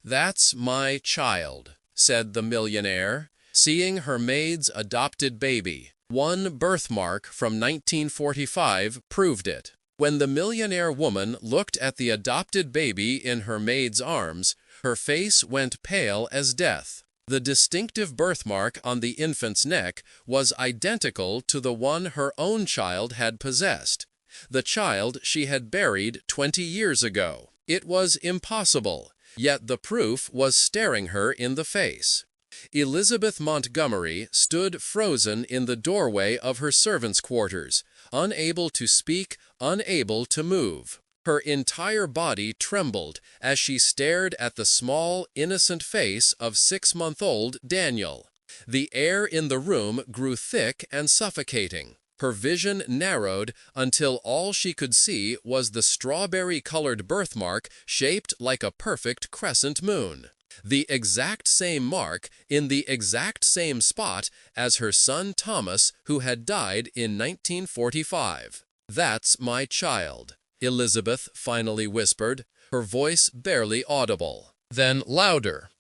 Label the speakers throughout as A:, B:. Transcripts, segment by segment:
A: "That's my child," said the millionaire, seeing her maid's adopted baby. One birthmark from 1945 proved it. When the millionaire woman looked at the adopted baby in her maid's arms, her face went pale as death. The distinctive birthmark on the infant's neck was identical to the one her own child had possessed, the child she had buried 20 years ago. It was impossible, yet the proof was staring her in the face. Elizabeth Montgomery stood frozen in the doorway of her servants' quarters, unable to speak, unable to move. Her entire body trembled as she stared at the small, innocent face of 6-month-old Daniel. The air in the room grew thick and suffocating. Her vision narrowed until all she could see was the strawberry-colored birthmark shaped like a perfect crescent moon. The exact same mark in the exact same spot as her son Thomas, who had died in 1945. "That's my child," Elizabeth finally whispered, her voice barely audible. Then louder,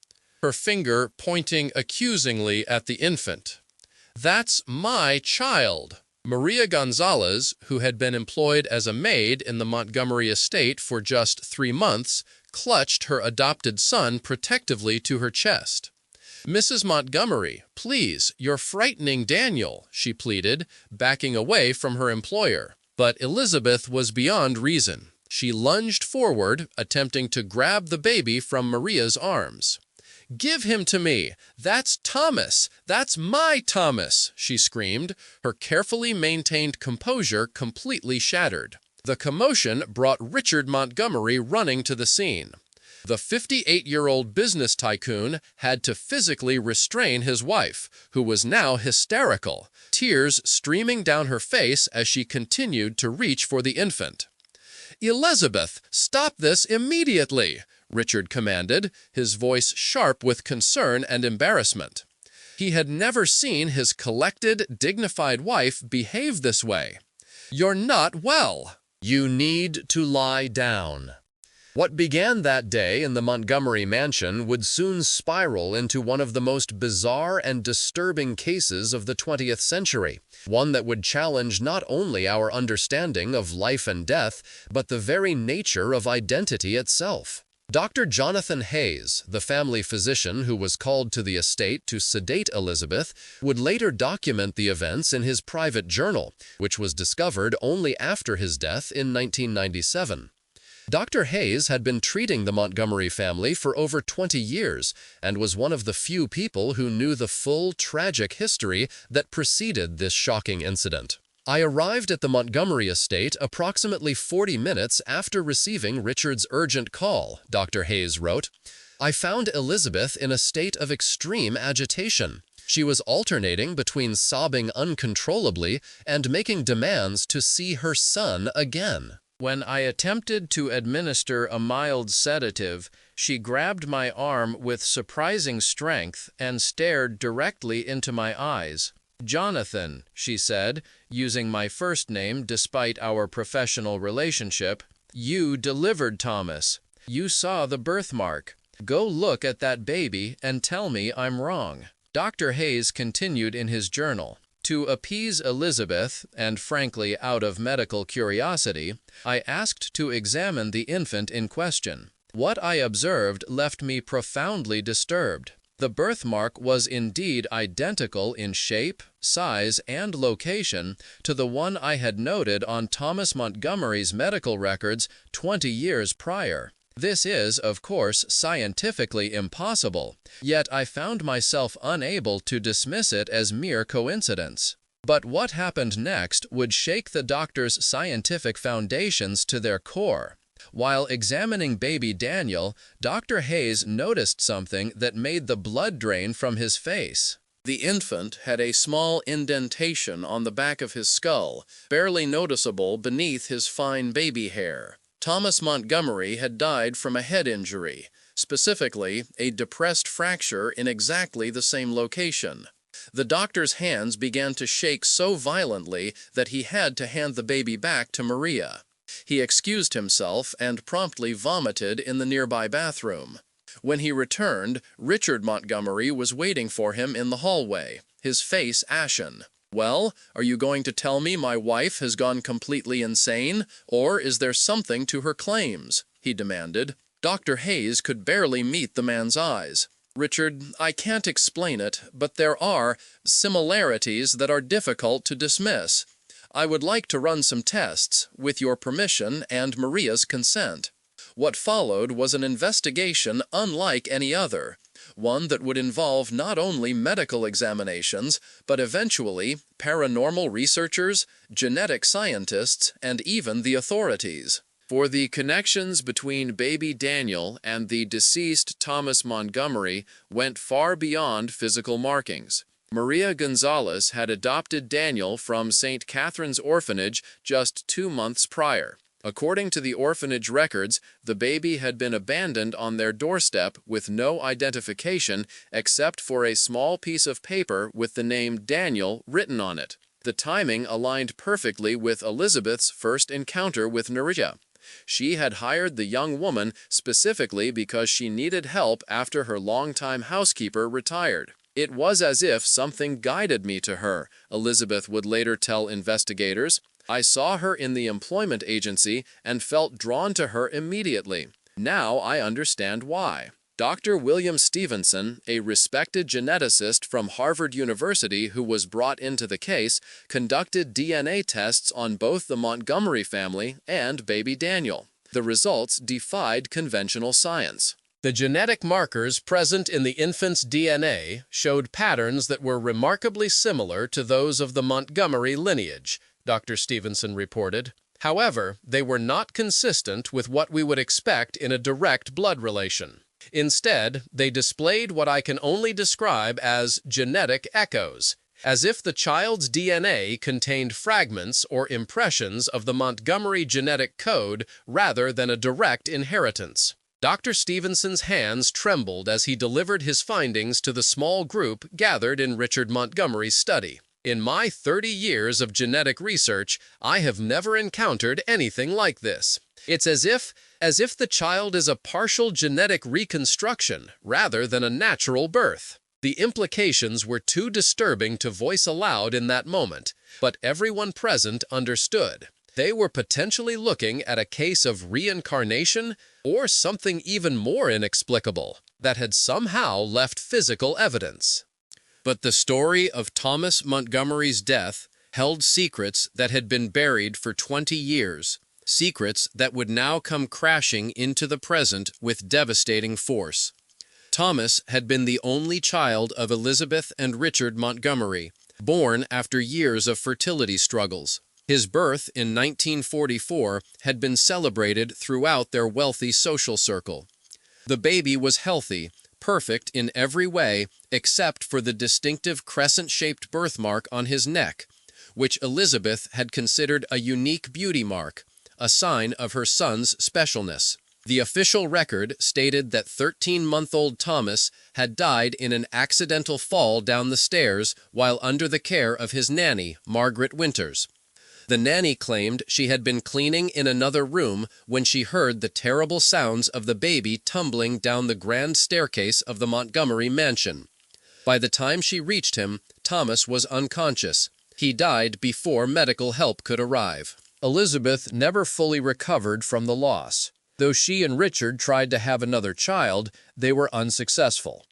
A: her finger pointing accusingly at the infant. "That's my child." Maria Gonzalez, who had been employed as a maid in the Montgomery estate for just 3 months, clutched her adopted son protectively to her chest. "Mrs. Montgomery, please, you're frightening Daniel," she pleaded, backing away from her employer. But Elizabeth was beyond reason. She lunged forward, attempting to grab the baby from Maria's arms. "Give him to me! That's Thomas! That's my Thomas!" she screamed, her carefully maintained composure completely shattered. The commotion brought Richard Montgomery running to the scene. The 58-year-old business tycoon had to physically restrain his wife, who was now hysterical, tears streaming down her face as she continued to reach for the infant. "Elizabeth, stop this immediately!" Richard commanded, his voice sharp with concern and embarrassment. He had never seen his collected, dignified wife behave this way. "You're not well. You need to lie down." What began that day in the Montgomery mansion would soon spiral into one of the most bizarre and disturbing cases of the 20th century, one that would challenge not only our understanding of life and death, but the very nature of identity itself. Dr. Jonathan Hayes, the family physician who was called to the estate to sedate Elizabeth, would later document the events in his private journal, which was discovered only after his death in 1997. Dr. Hayes had been treating the Montgomery family for over 20 years and was one of the few people who knew the full, tragic history that preceded this shocking incident. "I arrived at the Montgomery estate approximately 40 minutes after receiving Richard's urgent call," Dr. Hayes wrote. "I found Elizabeth in a state of extreme agitation. She was alternating between sobbing uncontrollably and making demands to see her son again. When I attempted to administer a mild sedative, she grabbed my arm with surprising strength and stared directly into my eyes. 'Jonathan,' she said, using my first name despite our professional relationship, 'you delivered Thomas. You saw the birthmark. Go look at that baby and tell me I'm wrong.'" Dr. Hayes continued in his journal. "To appease Elizabeth, and frankly out of medical curiosity, I asked to examine the infant in question. What I observed left me profoundly disturbed. The birthmark was indeed identical in shape, size, and location to the one I had noted on Thomas Montgomery's medical records 20 years prior. This is, of course, scientifically impossible, yet I found myself unable to dismiss it as mere coincidence. But what happened next would shake the doctor's scientific foundations to their core. While examining baby Daniel, Dr. Hayes noticed something that made the blood drain from his face. The infant had a small indentation on the back of his skull, barely noticeable beneath his fine baby hair. Thomas Montgomery had died from a head injury, specifically a depressed fracture in exactly the same location. The doctor's hands began to shake so violently that he had to hand the baby back to Maria. He excused himself and promptly vomited in the nearby bathroom. When he returned, Richard Montgomery was waiting for him in the hallway, his face ashen. "Well, are you going to tell me my wife has gone completely insane, or is there something to her claims?" he demanded. Dr. Hayes could barely meet the man's eyes. "Richard, I can't explain it, but there are similarities that are difficult to dismiss. I would like to run some tests, with your permission and Maria's consent." What followed was an investigation unlike any other, one that would involve not only medical examinations, but eventually paranormal researchers, genetic scientists, and even the authorities. For the connections between baby Daniel and the deceased Thomas Montgomery went far beyond physical markings. Maria Gonzalez had adopted Daniel from St. Catherine's Orphanage just 2 months prior. According to the orphanage records, the baby had been abandoned on their doorstep with no identification except for a small piece of paper with the name Daniel written on it. The timing aligned perfectly with Elizabeth's first encounter with Maria. She had hired the young woman specifically because she needed help after her longtime housekeeper retired. "It was as if something guided me to her," Elizabeth would later tell investigators. "I saw her in the employment agency and felt drawn to her immediately. Now I understand why." Dr. William Stevenson, a respected geneticist from Harvard University who was brought into the case, conducted DNA tests on both the Montgomery family and baby Daniel. The results defied conventional science. The genetic markers present in the infant's DNA showed patterns that were remarkably similar to those of the Montgomery lineage, Dr. Stevenson reported. However, they were not consistent with what we would expect in a direct blood relation. Instead, they displayed what I can only describe as genetic echoes, as if the child's DNA contained fragments or impressions of the Montgomery genetic code rather than a direct inheritance. Dr. Stevenson's hands trembled as he delivered his findings to the small group gathered in Richard Montgomery's study. "In my 30 years of genetic research, I have never encountered anything like this. It's as if the child is a partial genetic reconstruction rather than a natural birth." The implications were too disturbing to voice aloud in that moment, but everyone present understood. They were potentially looking at a case of reincarnation or something even more inexplicable that had somehow left physical evidence. But the story of Thomas Montgomery's death held secrets that had been buried for 20 years, secrets that would now come crashing into the present with devastating force. Thomas had been the only child of Elizabeth and Richard Montgomery, born after years of fertility struggles. His birth in 1944 had been celebrated throughout their wealthy social circle. The baby was healthy, perfect in every way except for the distinctive crescent-shaped birthmark on his neck, which Elizabeth had considered a unique beauty mark, a sign of her son's specialness. The official record stated that 13-month-old Thomas had died in an accidental fall down the stairs while under the care of his nanny, Margaret Winters. The nanny claimed she had been cleaning in another room when she heard the terrible sounds of the baby tumbling down the grand staircase of the Montgomery mansion. By the time she reached him, Thomas was unconscious. He died before medical help could arrive. Elizabeth never fully recovered from the loss. Though she and Richard tried to have another child, they were unsuccessful.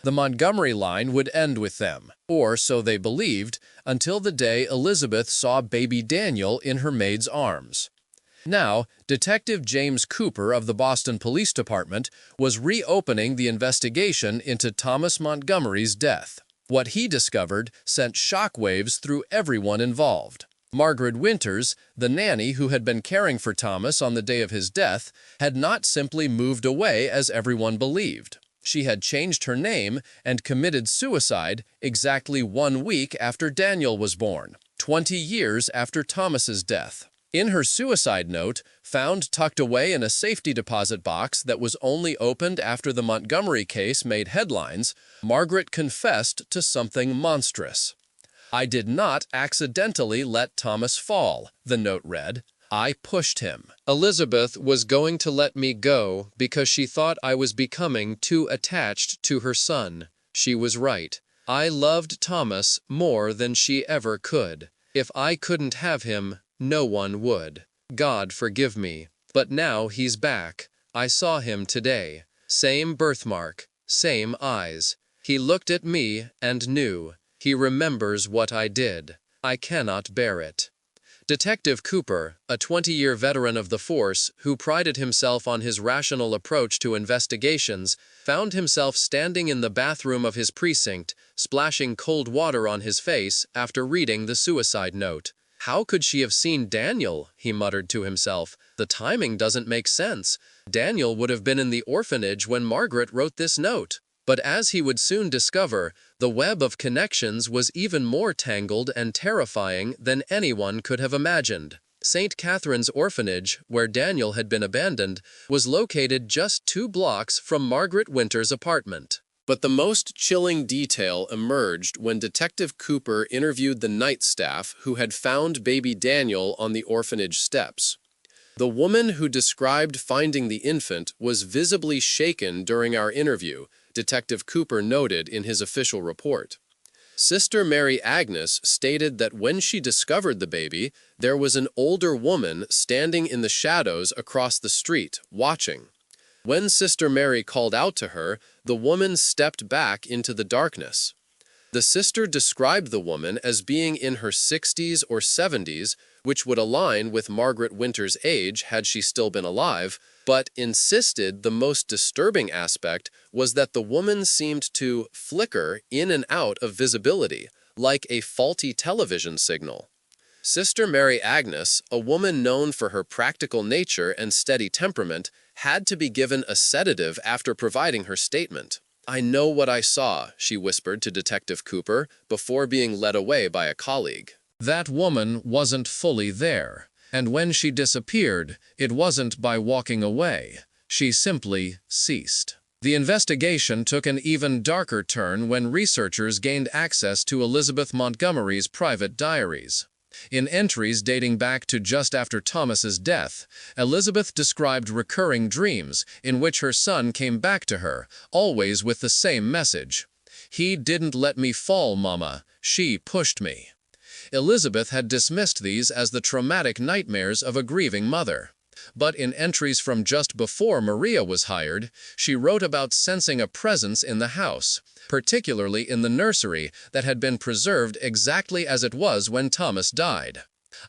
A: The Montgomery line would end with them, or so they believed, until the day Elizabeth saw baby Daniel in her maid's arms. Now, Detective James Cooper of the Boston Police Department was reopening the investigation into Thomas Montgomery's death. What he discovered sent shockwaves through everyone involved. Margaret Winters, the nanny who had been caring for Thomas on the day of his death, had not simply moved away as everyone believed. She had changed her name and committed suicide exactly 1 week after Daniel was born, 20 years after Thomas's death. In her suicide note, found tucked away in a safety deposit box that was only opened after the Montgomery case made headlines, Margaret confessed to something monstrous. "I did not accidentally let Thomas fall," the note read. I pushed him. Elizabeth was going to let me go because she thought I was becoming too attached to her son. She was right. I loved Thomas more than she ever could. If I couldn't have him, no one would. God forgive me. But now he's back. I saw him today. Same birthmark, same eyes. He looked at me and knew. He remembers what I did. I cannot bear it. Detective Cooper, a 20-year veteran of the force who prided himself on his rational approach to investigations, found himself standing in the bathroom of his precinct, splashing cold water on his face after reading the suicide note. "How could she have seen Daniel?" he muttered to himself. "The timing doesn't make sense. Daniel would have been in the orphanage when Margaret wrote this note." But as he would soon discover, the web of connections was even more tangled and terrifying than anyone could have imagined. St. Catherine's Orphanage, where Daniel had been abandoned, was located just 2 blocks from Margaret Winter's apartment. But the most chilling detail emerged when Detective Cooper interviewed the night staff who had found baby Daniel on the orphanage steps. The woman who described finding the infant was visibly shaken during our interview, Detective Cooper noted in his official report. Sister Mary Agnes stated that when she discovered the baby, there was an older woman standing in the shadows across the street, watching. When Sister Mary called out to her, the woman stepped back into the darkness. The sister described the woman as being in her 60s or 70s, which would align with Margaret Winter's age had she still been alive, but insisted the most disturbing aspect was that the woman seemed to flicker in and out of visibility, like a faulty television signal. Sister Mary Agnes, a woman known for her practical nature and steady temperament, had to be given a sedative after providing her statement. "I know what I saw," she whispered to Detective Cooper before being led away by a colleague. That woman wasn't fully there, and when she disappeared, it wasn't by walking away. She simply ceased. The investigation took an even darker turn when researchers gained access to Elizabeth Montgomery's private diaries. In entries dating back to just after Thomas's death, Elizabeth described recurring dreams in which her son came back to her, always with the same message. "He didn't let me fall, Mama. She pushed me." Elizabeth had dismissed these as the traumatic nightmares of a grieving mother. But in entries from just before Maria was hired, she wrote about sensing a presence in the house, particularly in the nursery that had been preserved exactly as it was when Thomas died.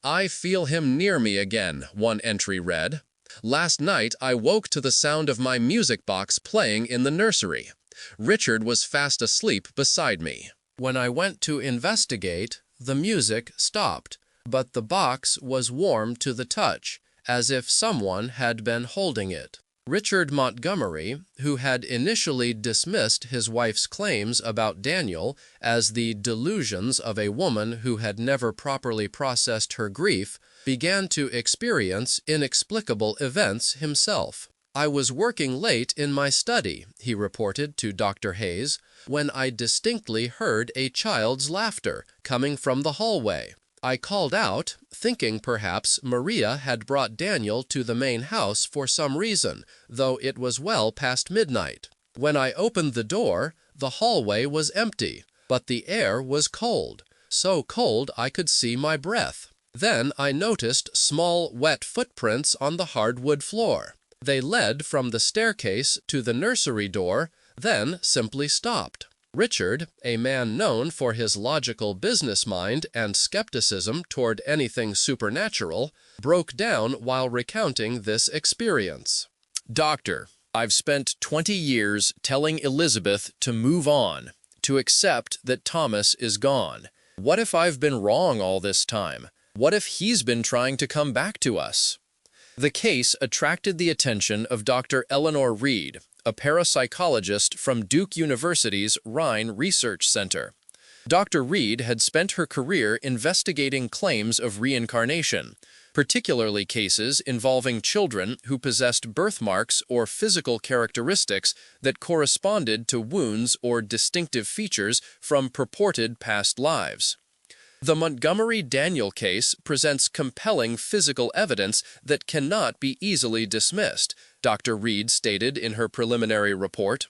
A: "I feel him near me again," one entry read. "Last night I woke to the sound of my music box playing in the nursery. Richard was fast asleep beside me. When I went to investigate, the music stopped, but the box was warm to the touch, as if someone had been holding it." Richard Montgomery, who had initially dismissed his wife's claims about Daniel as the delusions of a woman who had never properly processed her grief, began to experience inexplicable events himself. "I was working late in my study," he reported to Dr. Hayes, "when I distinctly heard a child's laughter coming from the hallway. I called out, thinking perhaps Maria had brought Daniel to the main house for some reason, though it was well past midnight. When I opened the door, the hallway was empty, but the air was cold, so cold I could see my breath. Then I noticed small, wet footprints on the hardwood floor. They led from the staircase to the nursery door, then simply stopped." Richard, a man known for his logical business mind and skepticism toward anything supernatural, broke down while recounting this experience. "Doctor, I've spent 20 years telling Elizabeth to move on, to accept that Thomas is gone. What if I've been wrong all this time? What if he's been trying to come back to us?" The case attracted the attention of Dr. Eleanor Reed, a parapsychologist from Duke University's Rhine Research Center. Dr. Reed had spent her career investigating claims of reincarnation, particularly cases involving children who possessed birthmarks or physical characteristics that corresponded to wounds or distinctive features from purported past lives. The Montgomery-Daniel case presents compelling physical evidence that cannot be easily dismissed, Dr. Reed stated in her preliminary report.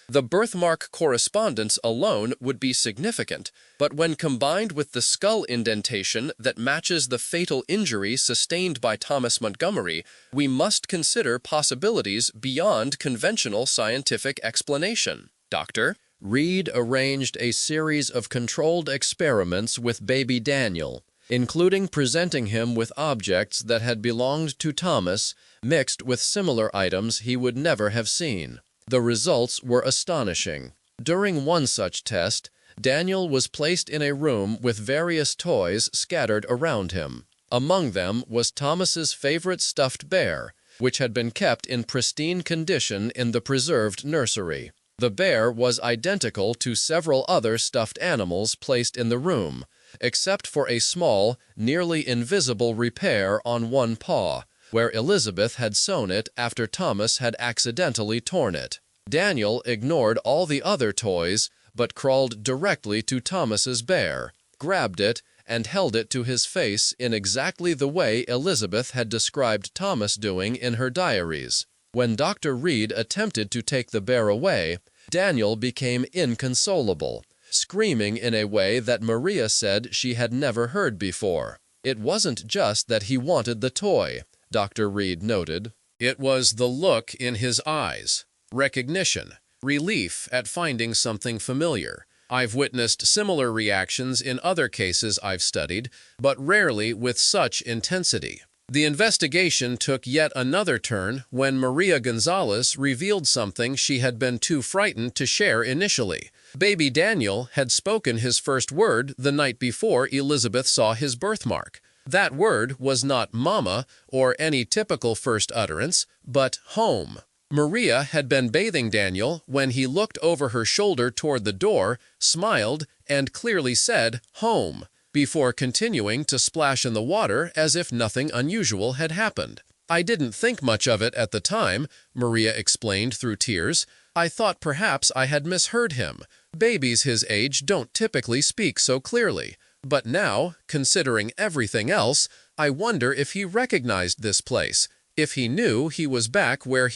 A: The birthmark correspondence alone would be significant, but when combined with the skull indentation that matches the fatal injury sustained by Thomas Montgomery, we must consider possibilities beyond conventional scientific explanation. Dr. Reed arranged a series of controlled experiments with baby Daniel, including presenting him with objects that had belonged to Thomas, mixed with similar items he would never have seen. The results were astonishing. During one such test, Daniel was placed in a room with various toys scattered around him. Among them was Thomas's favorite stuffed bear, which had been kept in pristine condition in the preserved nursery. The bear was identical to several other stuffed animals placed in the room, except for a small, nearly invisible repair on one paw, where Elizabeth had sewn it after Thomas had accidentally torn it. Daniel ignored all the other toys, but crawled directly to Thomas's bear, grabbed it, and held it to his face in exactly the way Elizabeth had described Thomas doing in her diaries. When Dr. Reed attempted to take the bear away, Daniel became inconsolable, screaming in a way that Maria said she had never heard before. It wasn't just that he wanted the toy, Dr. Reed noted. It was the look in his eyes. Recognition, relief at finding something familiar. I've witnessed similar reactions in other cases I've studied, but rarely with such intensity. The investigation took yet another turn when Maria Gonzalez revealed something she had been too frightened to share initially. Baby Daniel had spoken his first word the night before Elizabeth saw his birthmark. That word was not mama or any typical first utterance, but home. Maria had been bathing Daniel when he looked over her shoulder toward the door, smiled, and clearly said, "home," before continuing to splash in the water as if nothing unusual had happened. "I didn't think much of it at the time," Maria explained through tears. "I thought perhaps I had misheard him. Babies his age don't typically speak so clearly. But now, considering everything else, I wonder if he recognized this place, if he knew he was back where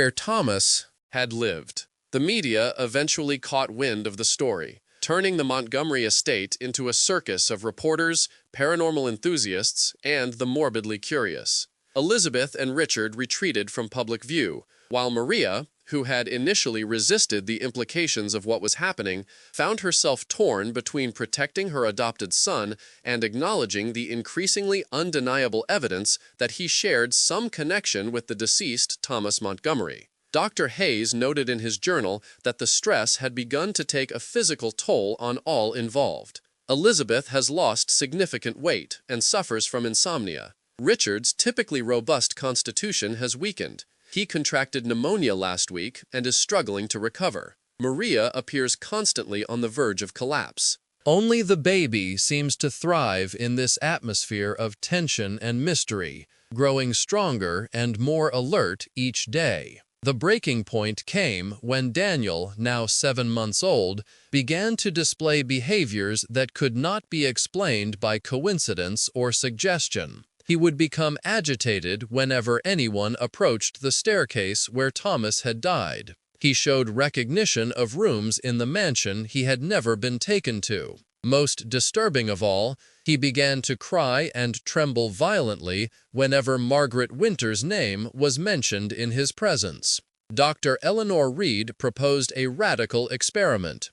A: Thomas had lived." The media eventually caught wind of the story, turning the Montgomery estate into a circus of reporters, paranormal enthusiasts, and the morbidly curious. Elizabeth and Richard retreated from public view, while Maria, who had initially resisted the implications of what was happening, found herself torn between protecting her adopted son and acknowledging the increasingly undeniable evidence that he shared some connection with the deceased Thomas Montgomery. Dr. Hayes noted in his journal that the stress had begun to take a physical toll on all involved. Elizabeth has lost significant weight and suffers from insomnia. Richard's typically robust constitution has weakened. He contracted pneumonia last week and is struggling to recover. Maria appears constantly on the verge of collapse. Only the baby seems to thrive in this atmosphere of tension and mystery, growing stronger and more alert each day. The breaking point came when Daniel, now 7 months old, began to display behaviors that could not be explained by coincidence or suggestion. He would become agitated whenever anyone approached the staircase where Thomas had died. He showed recognition of rooms in the mansion he had never been taken to. Most disturbing of all, he began to cry and tremble violently whenever Margaret Winter's name was mentioned in his presence. Dr. Eleanor Reed proposed a radical experiment,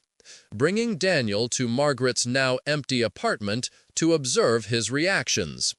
A: bringing Daniel to Margaret's now empty apartment to observe his reactions.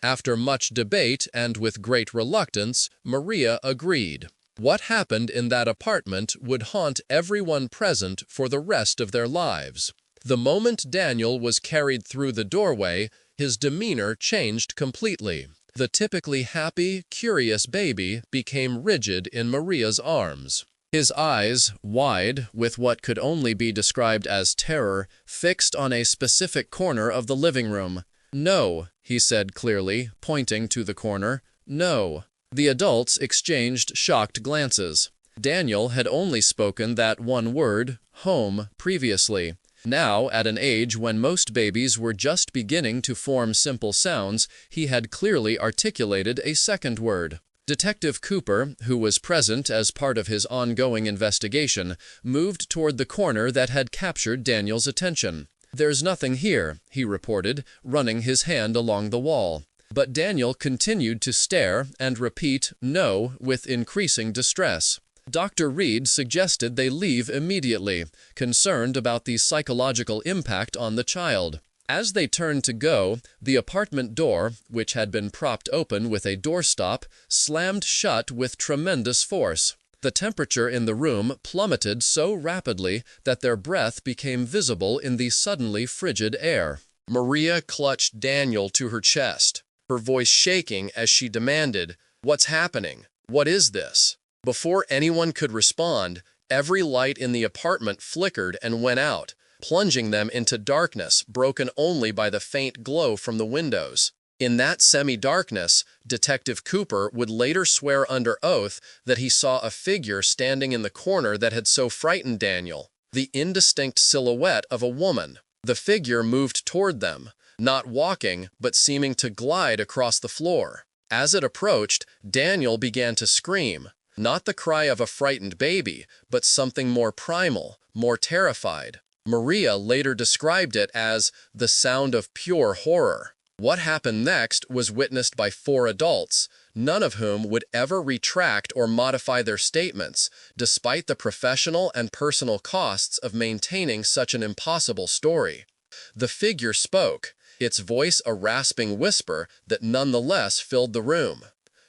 A: After much debate and with great reluctance, Maria agreed. What happened in that apartment would haunt everyone present for the rest of their lives. The moment Daniel was carried through the doorway, his demeanor changed completely. The typically happy, curious baby became rigid in Maria's arms. His eyes, wide, with what could only be described as terror, fixed on a specific corner of the living room. "No," he said clearly, pointing to the corner. "No." The adults exchanged shocked glances. Daniel had only spoken that one word, home, previously. Now, at an age when most babies were just beginning to form simple sounds, he had clearly articulated a second word. Detective Cooper, who was present as part of his ongoing investigation, moved toward the corner that had captured Daniel's attention. "There's nothing here," he reported, running his hand along the wall. But Daniel continued to stare and repeat "no" with increasing distress. Dr. Reed suggested they leave immediately, concerned about the psychological impact on the child. As they turned to go, the apartment door, which had been propped open with a doorstop, slammed shut with tremendous force. The temperature in the room plummeted so rapidly that their breath became visible in the suddenly frigid air. Maria clutched Daniel to her chest, her voice shaking as she demanded, "What's happening? What is this?" Before anyone could respond, every light in the apartment flickered and went out, plunging them into darkness broken only by the faint glow from the windows. In that semi-darkness, Detective Cooper would later swear under oath that he saw a figure standing in the corner that had so frightened Daniel, the indistinct silhouette of a woman. The figure moved toward them, not walking, but seeming to glide across the floor. As it approached, Daniel began to scream, not the cry of a frightened baby, but something more primal, more terrified. Maria later described it as the sound of pure horror. What happened next was witnessed by 4 adults, none of whom would ever retract or modify their statements, despite the professional and personal costs of maintaining such an impossible story. The figure spoke, its voice a rasping whisper that nonetheless filled the room.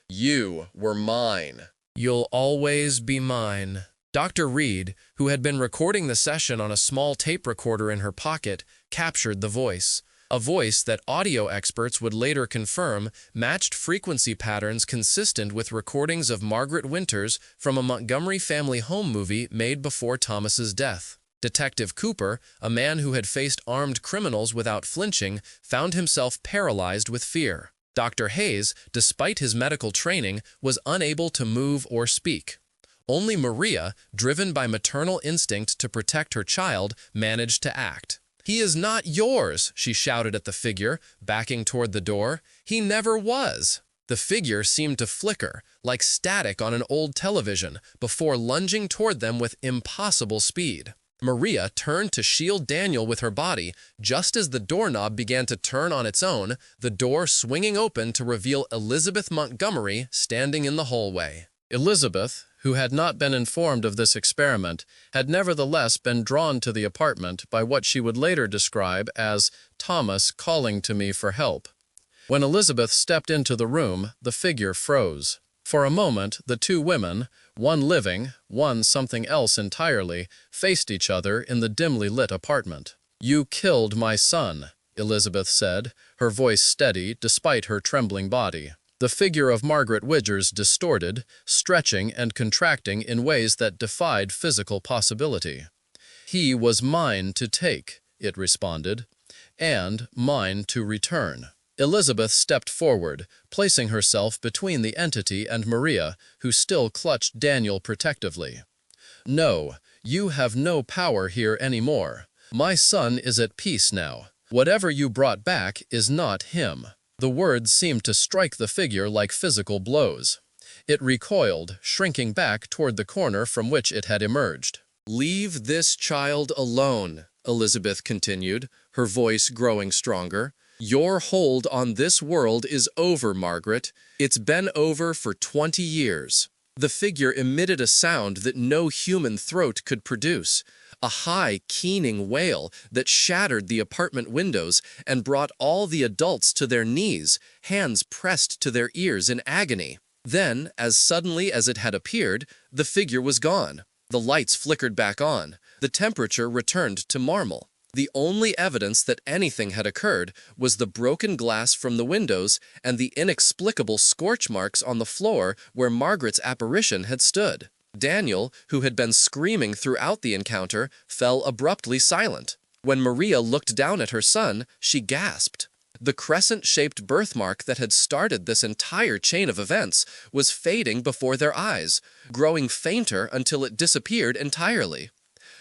A: "You were mine. You'll always be mine." Dr. Reed, who had been recording the session on a small tape recorder in her pocket, captured the voice. A voice that audio experts would later confirm matched frequency patterns consistent with recordings of Margaret Winters from a Montgomery family home movie made before Thomas's death. Detective Cooper, a man who had faced armed criminals without flinching, found himself paralyzed with fear. Dr. Hayes, despite his medical training, was unable to move or speak. Only Maria, driven by maternal instinct to protect her child, managed to act. "He is not yours," she shouted at the figure, backing toward the door. "He never was." The figure seemed to flicker, like static on an old television, before lunging toward them with impossible speed. Maria turned to shield Daniel with her body, just as the doorknob began to turn on its own, the door swinging open to reveal Elizabeth Montgomery standing in the hallway. Elizabeth, who had not been informed of this experiment, had nevertheless been drawn to the apartment by what she would later describe as Thomas calling to me for help. When Elizabeth stepped into the room, the figure froze. For a moment, the 2 women, one living, one something else entirely, faced each other in the dimly lit apartment. "You killed my son," Elizabeth said, her voice steady despite her trembling body. The figure of Margaret Winters distorted, stretching and contracting in ways that defied physical possibility. "He was mine to take," it responded, "and mine to return." Elizabeth stepped forward, placing herself between the entity and Maria, who still clutched Daniel protectively. "No, you have no power here anymore. My son is at peace now. Whatever you brought back is not him." The words seemed to strike the figure like physical blows. It recoiled, shrinking back toward the corner from which it had emerged. "Leave this child alone," Elizabeth continued, her voice growing stronger. "Your hold on this world is over, Margaret. It's been over for 20 years. The figure emitted a sound that no human throat could produce, a high, keening wail that shattered the apartment windows and brought all the adults to their knees, hands pressed to their ears in agony. Then, as suddenly as it had appeared, the figure was gone. The lights flickered back on. The temperature returned to normal. The only evidence that anything had occurred was the broken glass from the windows and the inexplicable scorch marks on the floor where Margaret's apparition had stood. Daniel, who had been screaming throughout the encounter, fell abruptly silent. When Maria looked down at her son, she gasped. The crescent-shaped birthmark that had started this entire chain of events was fading before their eyes, growing fainter until it disappeared entirely.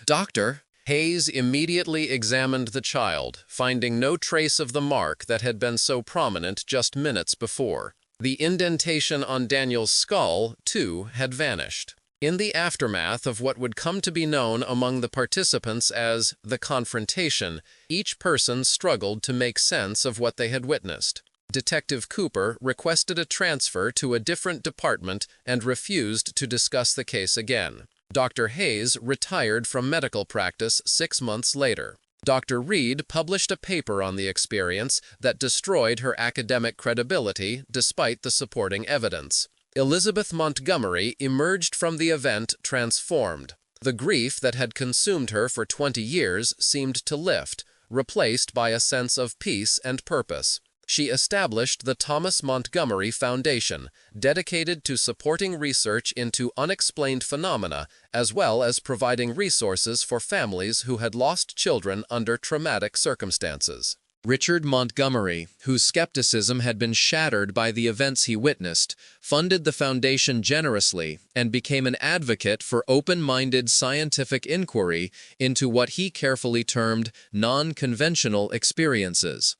A: "Doctor," Hayes immediately examined the child, finding no trace of the mark that had been so prominent just minutes before. The indentation on Daniel's skull, too, had vanished. In the aftermath of what would come to be known among the participants as the confrontation, each person struggled to make sense of what they had witnessed. Detective Cooper requested a transfer to a different department and refused to discuss the case again. Dr. Hayes retired from medical practice 6 months later. Dr. Reed published a paper on the experience that destroyed her academic credibility despite the supporting evidence. Elizabeth Montgomery emerged from the event transformed. The grief that had consumed her for 20 years seemed to lift, replaced by a sense of peace and purpose. She established the Thomas Montgomery Foundation, dedicated to supporting research into unexplained phenomena, as well as providing resources for families who had lost children under traumatic circumstances. Richard Montgomery, whose skepticism had been shattered by the events he witnessed, funded the foundation generously and became an advocate for open-minded scientific inquiry into what he carefully termed non-conventional experiences.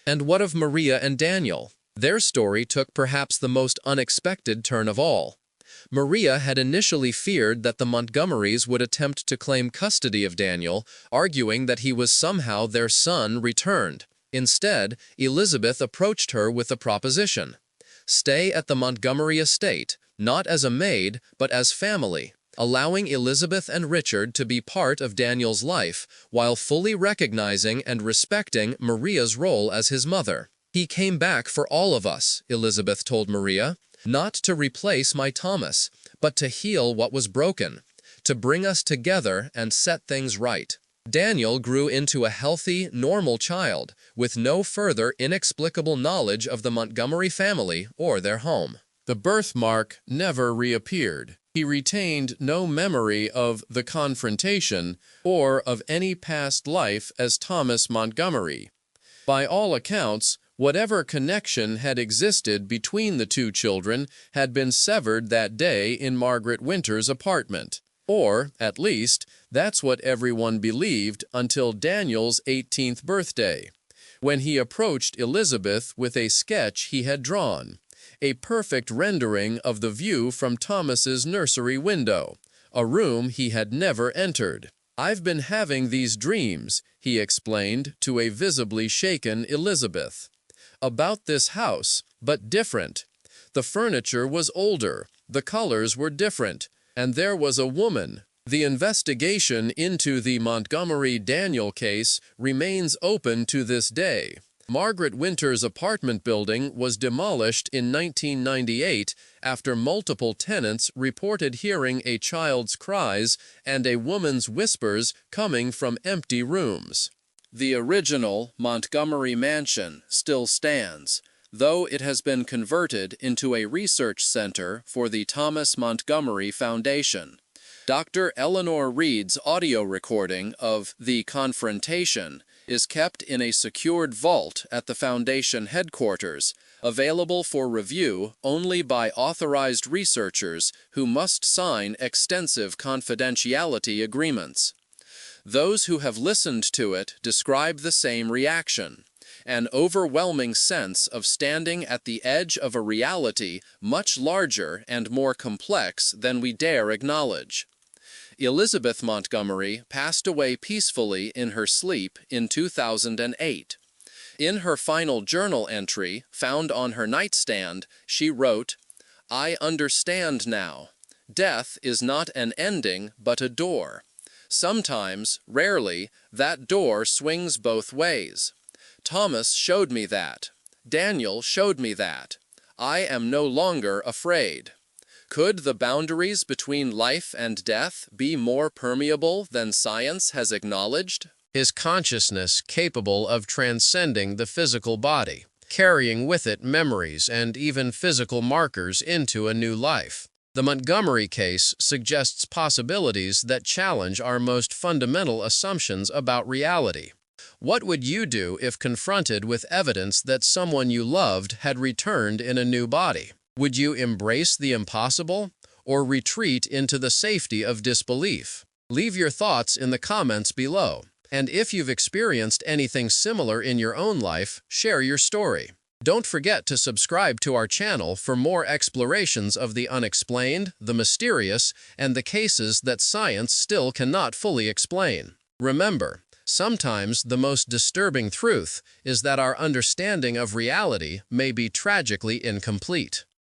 A: And what of Maria and Daniel? Their story took perhaps the most unexpected turn of all. Maria had initially feared that the Montgomerys would attempt to claim custody of Daniel, arguing that he was somehow their son returned. Instead, Elizabeth approached her with a proposition: stay at the Montgomery estate, not as a maid, but as family, allowing Elizabeth and Richard to be part of Daniel's life while fully recognizing and respecting Maria's role as his mother. "He came back for all of us," Elizabeth told Maria, "not to replace my Thomas, but to heal what was broken, to bring us together and set things right." Daniel grew into a healthy, normal child, with no further inexplicable knowledge of the Montgomery family or their home. The birthmark never reappeared. He retained no memory of the confrontation or of any past life as Thomas Montgomery. By all accounts, whatever connection had existed between the two children had been severed that day in Margaret Winter's apartment. Or, at least, that's what everyone believed until Daniel's 18th birthday, when he approached Elizabeth with a sketch he had drawn, a perfect rendering of the view from Thomas's nursery window, a room he had never entered. "I've been having these dreams," he explained to a visibly shaken Elizabeth, "about this house, but different. The furniture was older, the colors were different, and there was a woman." The investigation into the Montgomery-Daniel case remains open to this day. Margaret Winter's apartment building was demolished in 1998 after multiple tenants reported hearing a child's cries and a woman's whispers coming from empty rooms. The original Montgomery mansion still stands, though it has been converted into a research center for the Thomas Montgomery Foundation. Dr. Eleanor Reed's audio recording of The Confrontation is kept in a secured vault at the Foundation headquarters, available for review only by authorized researchers who must sign extensive confidentiality agreements. Those who have listened to it describe the same reaction: an overwhelming sense of standing at the edge of a reality much larger and more complex than we dare acknowledge. Elizabeth Montgomery passed away peacefully in her sleep in 2008. In her final journal entry, found on her nightstand, she wrote, "I understand now. Death is not an ending, but a door. Sometimes, rarely, that door swings both ways. Thomas showed me that. Daniel showed me that. I am no longer afraid." Could the boundaries between life and death be more permeable than science has acknowledged? Is consciousness capable of transcending the physical body, carrying with it memories and even physical markers into a new life? The Montgomery case suggests possibilities that challenge our most fundamental assumptions about reality. What would you do if confronted with evidence that someone you loved had returned in a new body? Would you embrace the impossible or retreat into the safety of disbelief? Leave your thoughts in the comments below. And if you've experienced anything similar in your own life, share your story. Don't forget to subscribe to our channel for more explorations of the unexplained, the mysterious, and the cases that science still cannot fully explain. Remember, sometimes the most disturbing truth is that our understanding of reality may be tragically incomplete.